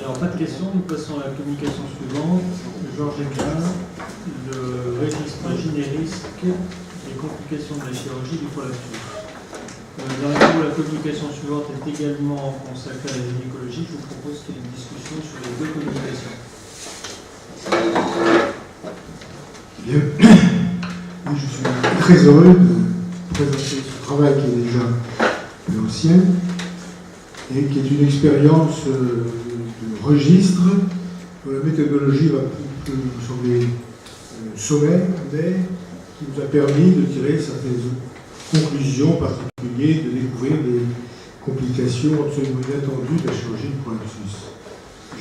Alors, pas de questions, nous passons à la communication suivante. Georges Éclin, le registre générique des complications de la chirurgie du prolapsus. Dans la communication suivante est également consacrée à la gynécologie. Je vous propose qu'il y ait une discussion sur les deux communications. Bien. Je suis très heureux de présenter ce travail qui est déjà plus ancien et qui est une expérience de registre dont la méthodologie va peut nous sembler sommaire, mais qui nous a permis de tirer certaines conclusions, en particulier de découvrir des complications absolument inattendues de la chirurgie du prolapsus.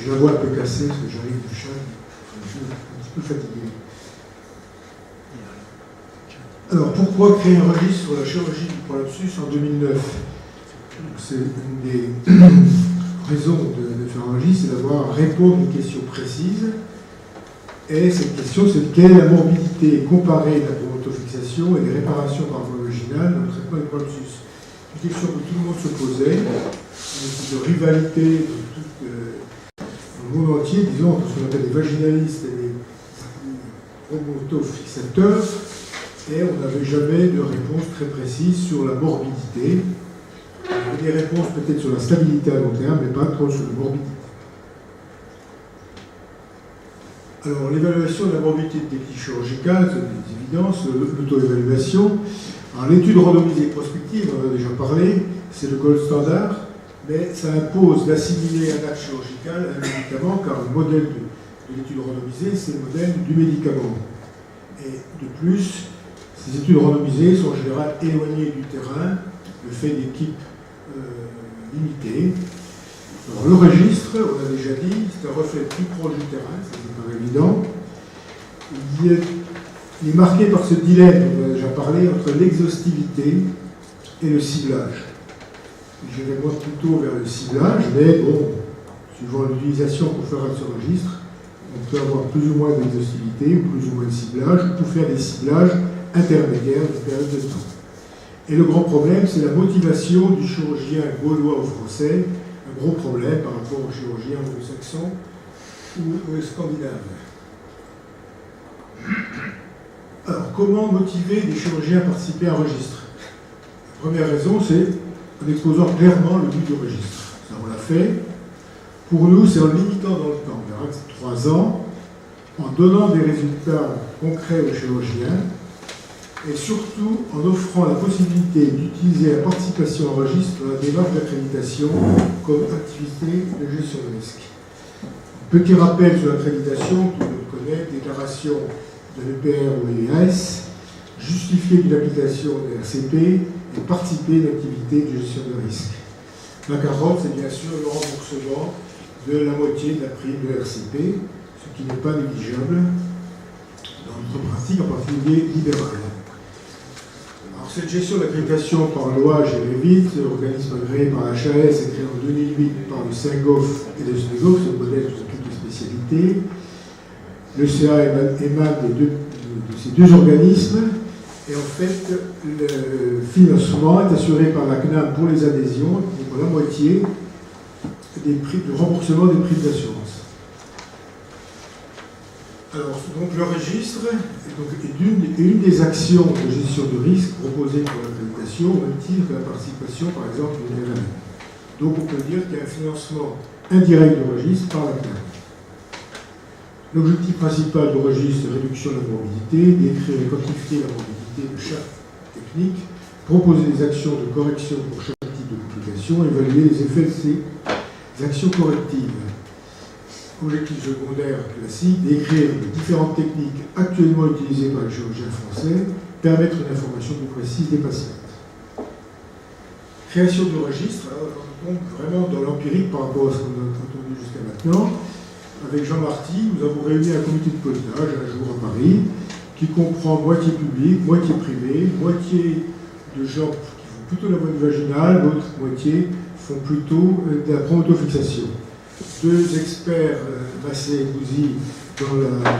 Je la vois un peu cassée parce que j'arrive du chat, je suis un petit peu fatigué. Alors, pourquoi créer un registre sur la chirurgie du prolapsus en 2009? C'est une des raisons de faire un registre, c'est d'avoir à répondre à une question précise. Et cette question, c'est quelle est la morbidité comparée de la bromontofixation et des réparations par voie vaginale dans le traitement du prolapsus? Une question que tout le monde se posait, une rivalité dans le monde entier, disons, entre ce qu'on appelle les vaginalistes et les bromontofixateurs. Et on n'avait jamais de réponse très précise sur la morbidité. Il y a des réponses peut-être sur la stabilité à long terme, mais pas trop sur la morbidité. Alors, l'évaluation de la morbidité de technique chirurgicale, c'est des évidences, l'auto-évaluation. Alors, l'étude randomisée prospective, on en a déjà parlé, c'est le gold standard, mais ça impose d'assimiler un acte chirurgical à un médicament, car le modèle de l'étude randomisée, c'est le modèle du médicament. Et de plus, ces études randomisées sont en général éloignées du terrain, le fait d'équipes limitées. Alors, le registre, on a déjà dit, c'est un reflet plus proche du terrain, ça me paraît évident. Il est marqué par ce dilemme, dont on a déjà parlé, entre l'exhaustivité et le ciblage. J'irai moi plutôt vers le ciblage, mais bon, suivant l'utilisation qu'on fera de ce registre, on peut avoir plus ou moins d'exhaustivité, ou plus ou moins de ciblage, ou faire des ciblages intermédiaires de période de temps. Et le grand problème, c'est la motivation du chirurgien gaulois ou français, un gros problème par rapport aux chirurgiens anglo-saxons ou scandinaves. Alors, comment motiver des chirurgiens à participer à un registre? La première raison, c'est en exposant clairement le but du registre. Ça, on l'a fait. Pour nous, c'est en limitant dans le temps. On verra que c'est 3 ans, en donnant des résultats concrets aux chirurgiens, et surtout en offrant la possibilité d'utiliser la participation au registre dans la démarche d'accréditation comme activité de gestion de risque. Petit rappel sur l'accréditation, tout le monde connaît, déclaration de l'EPR ou l'EAS, justifier d'une application de RCP et participer à une activité de gestion de risque. La carotte, c'est bien sûr le remboursement de la moitié de la prime de RCP, ce qui n'est pas négligeable dans notre pratique, en particulier libérale. Alors, cette gestion d'accréditation par loi GREVIT, organisme agréé par la HAS et créé en 2008 par le SINGOF et le SNEGOF, c'est le modèle de toutes les spécialités. Le CA émane de ces deux organismes, et en fait, le financement est assuré par la CNAM pour les adhésions, et pour la moitié des prix de remboursement des primes d'assurance. Alors, donc, le registre est une des actions de gestion de risque proposées pour l'accréditation, au même titre que la participation, par exemple, au RMM. Donc, on peut dire qu'il y a un financement indirect du registre par la CNAM. L'objectif principal du registre, c'est réduction de la morbidité, décrire et quantifier la morbidité de chaque technique, proposer des actions de correction pour chaque type de complication, évaluer les effets de ces actions correctives. Objectif secondaire classique, décrire les différentes techniques actuellement utilisées par les chirurgiens français, permettre une information plus précise des patients. Création du registre, alors on tombe vraiment dans l'empirique par rapport à ce qu'on a entendu jusqu'à maintenant. Avec Jean Marty, nous avons réuni un comité de pilotage un jour à Paris, qui comprend moitié public, moitié privé, moitié de gens qui font plutôt la voie vaginale, l'autre moitié font plutôt de la bromontofixation. 2 experts, Massé et Gouzy, dans la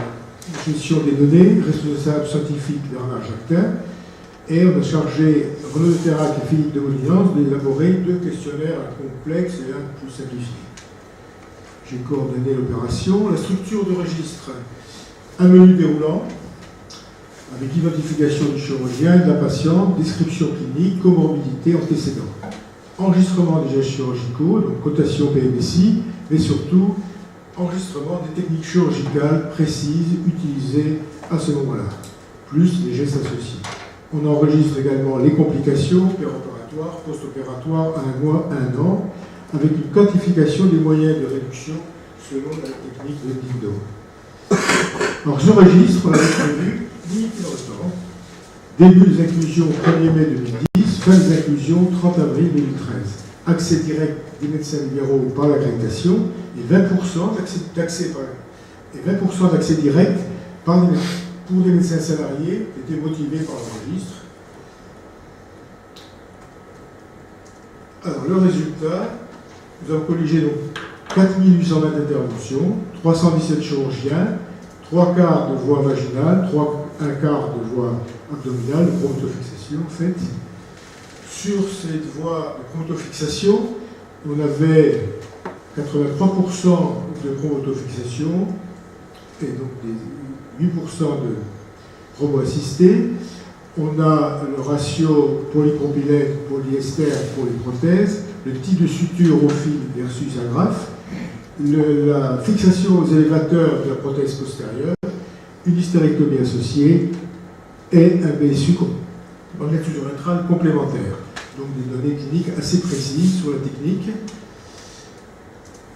gestion des données, responsable scientifique Bernard Jacquetin, et on a chargé Renaud de Terrac et Philippe de Molinance d'élaborer 2 questionnaires, un complexe et un plus simplifié. j'ai coordonné l'opération. La structure de registre, un menu déroulant, avec identification du chirurgien et de la patiente, description clinique, comorbidité, antécédents. Enregistrement des gestes chirurgicaux, donc cotation PMSI, mais surtout enregistrement des techniques chirurgicales précises utilisées à ce moment-là, plus les gestes associés. On enregistre également les complications préopératoires, post-opératoires à 1 mois, 1 an, avec une quantification des moyens de réduction selon la technique de Dindo. Alors ce registre, on l'avait prévu, limité dans le temps. Début des inclusions 1er mai 2010, fin des inclusions 30 avril 2013. Accès direct des médecins libéraux par l'accréditation et 20% d'accès direct pour les médecins salariés qui étaient motivés par le registre. Alors le résultat, nous avons colligé donc 4820 interventions, 317 chirurgiens, 3 quarts de voie vaginale, 1 quart de voie abdominale, de chromotofixation en fait. Sur cette voie de chromotofixation, on avait 83% de chromotofixation et donc des 8% de robo-assistés. On a le ratio polypropylène, polyester pour les prothèses, le type de suture au fil versus agrafe, la fixation aux élévateurs de la prothèse postérieure, une hystérectomie associée et un BSU magnétique urétral complémentaire. Donc des données cliniques assez précises sur la technique.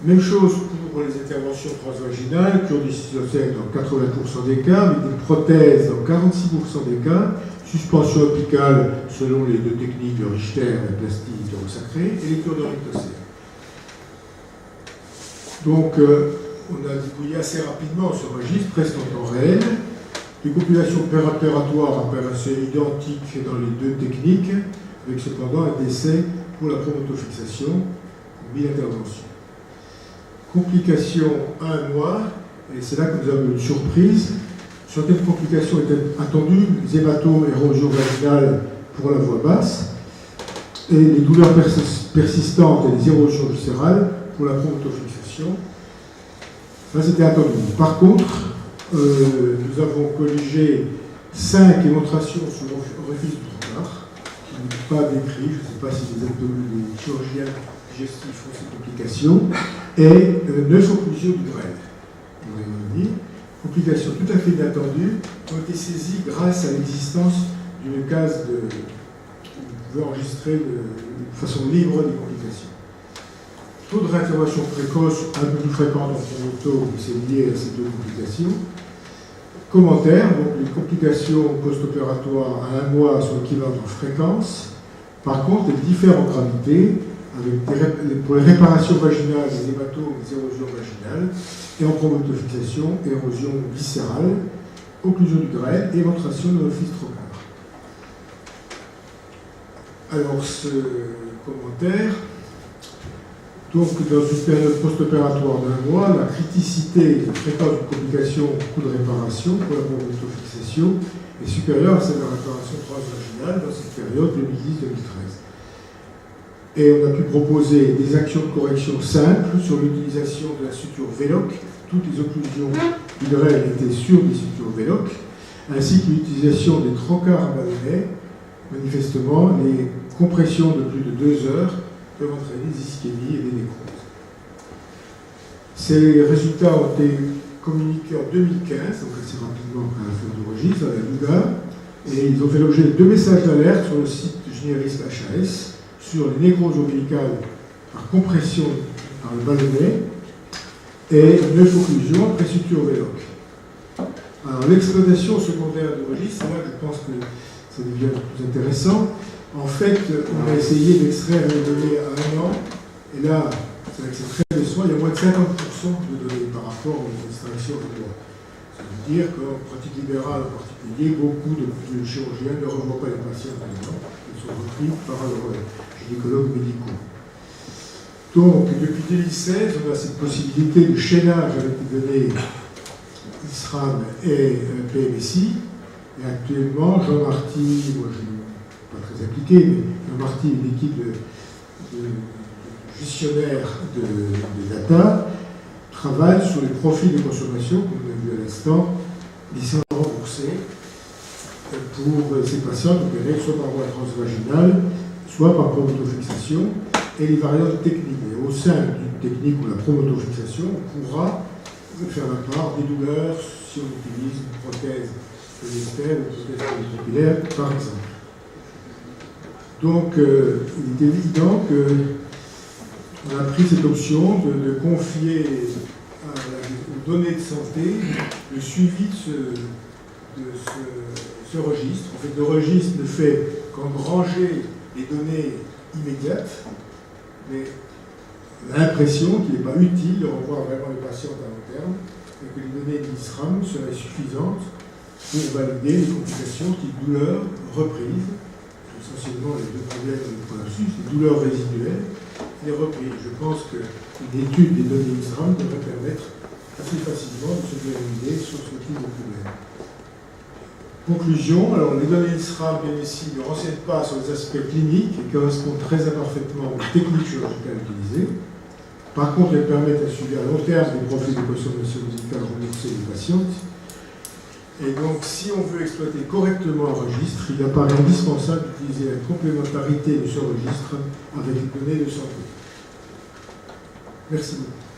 Même chose pour les interventions transvaginales, cure du cystocèle dans 80% des cas, avec des prothèses dans 46% des cas, suspension apicale selon les 2 techniques de Richter, la plastie hétérosacrée, et les cures de rectocèle. Donc, on a dépouillé assez rapidement ce registre, presque en temps réel. Les populations préopératoires apparaissaient identiques dans les 2 techniques, avec cependant un décès pour la chromotofixation, 1000 interventions. Complications 1 mois, et c'est là que nous avons une surprise. Certaines complications étaient attendues, les hématomes, érosion vaginale pour la voie basse, et les douleurs persistantes et les érosions viscérales pour la chromotofixation. Ça, c'était attendu. Par contre, nous avons colligé 5 démonstrations sur le refus du trocard, qui ne sont pas décrits, je ne sais pas si les chirurgiens digestifs ont ces complications, et 9 occlusions du grêle. Complications tout à fait inattendues ont été saisies grâce à l'existence d'une case on pouvait enregistrer de façon libre des complications. Taux de réintervention précoce un peu plus fréquent en promoto, c'est lié à ces 2 complications. Commentaire, donc les complications post-opératoires à 1 mois sont équivalentes en fréquence. Par contre, elles diffèrent en gravité, pour les réparations vaginales, les hématomes, les érosions vaginales, et en chromotofixation, érosion viscérale, occlusion du grêle et ventration de l'office trocard. Alors, ce commentaire, donc dans une période post-opératoire d'1 mois, la criticité, la fréquence de complications au coût de réparation pour la chromotofixation est supérieure à celle de la réparation transvaginale dans cette période 2010-2013. Et on a pu proposer des actions de correction simples sur l'utilisation de la suture Véloc. Toutes les occlusions du grêle étaient sur des sutures Véloc, ainsi que l'utilisation des trocars ballonnés. Manifestement, les compressions de plus de 2 heures peuvent entraîner des ischémies et des nécroses. Ces résultats ont été communiqués en 2015, donc assez rapidement après la fin du registre, à la LUGA, et ils ont fait l'objet de 2 messages d'alerte sur le site du généraliste HAS, sur les nécroses ombilicales par compression par le ballonnet et 9 occlusions après suture Véloc. Alors l'exploitation secondaire du registre, là je pense que ça devient plus intéressant. En fait, on a essayé d'extraire les données à 1 an, et là, avec ces traits de soins, il y a moins de 50% de données par rapport aux extractions de droit. Ça veut dire qu'en pratique libérale en particulier, beaucoup de chirurgiens ne revoient pas les patients maintenant, ils sont repris par leurs gynécologues médicaux. Donc, depuis 2016, on a cette possibilité de chaînage avec les données ISRAM et PMSI. Et actuellement, Jean Marty, moi je ne suis pas très impliqué, mais Jean Marty et l'équipe de gestionnaire de data travaille sur les profils de consommation, comme on a vu à l'instant, qui sont remboursés pour ces patients opérés soit par voie transvaginale, soit par promotofixation, et les variantes techniques. Et au sein d'une technique ou la promotofixation, on pourra faire la part des douleurs si on utilise une prothèse végétale ou une prothèse ventriculaire, par exemple. Donc, il est évident qu'on a pris cette option de confier aux données de santé le suivi de ce registre. En fait, le registre ne fait qu'engranger les données immédiates, mais on a l'impression qu'il n'est pas utile de revoir vraiment les patients à long terme et que les données de l'ISRAM seraient suffisantes pour valider les complications type douleurs reprises, essentiellement les deux problèmes de prolapsus, les douleurs résiduelles et les reprises. Je pense qu'une étude des données ISRAM devrait permettre assez facilement de se faire une idée sur ce type de problème. Conclusion, alors les données ISRAM bien ici ne renseignent pas sur les aspects cliniques et correspondent très imparfaitement aux techniques chirurgicales utilisées. Par contre, elles permettent un suivi à long terme des profils de consommation musicale remboursés des patientes. Et donc, si on veut exploiter correctement un registre, il apparaît indispensable d'utiliser la complémentarité de ce registre avec les données de santé. Merci beaucoup.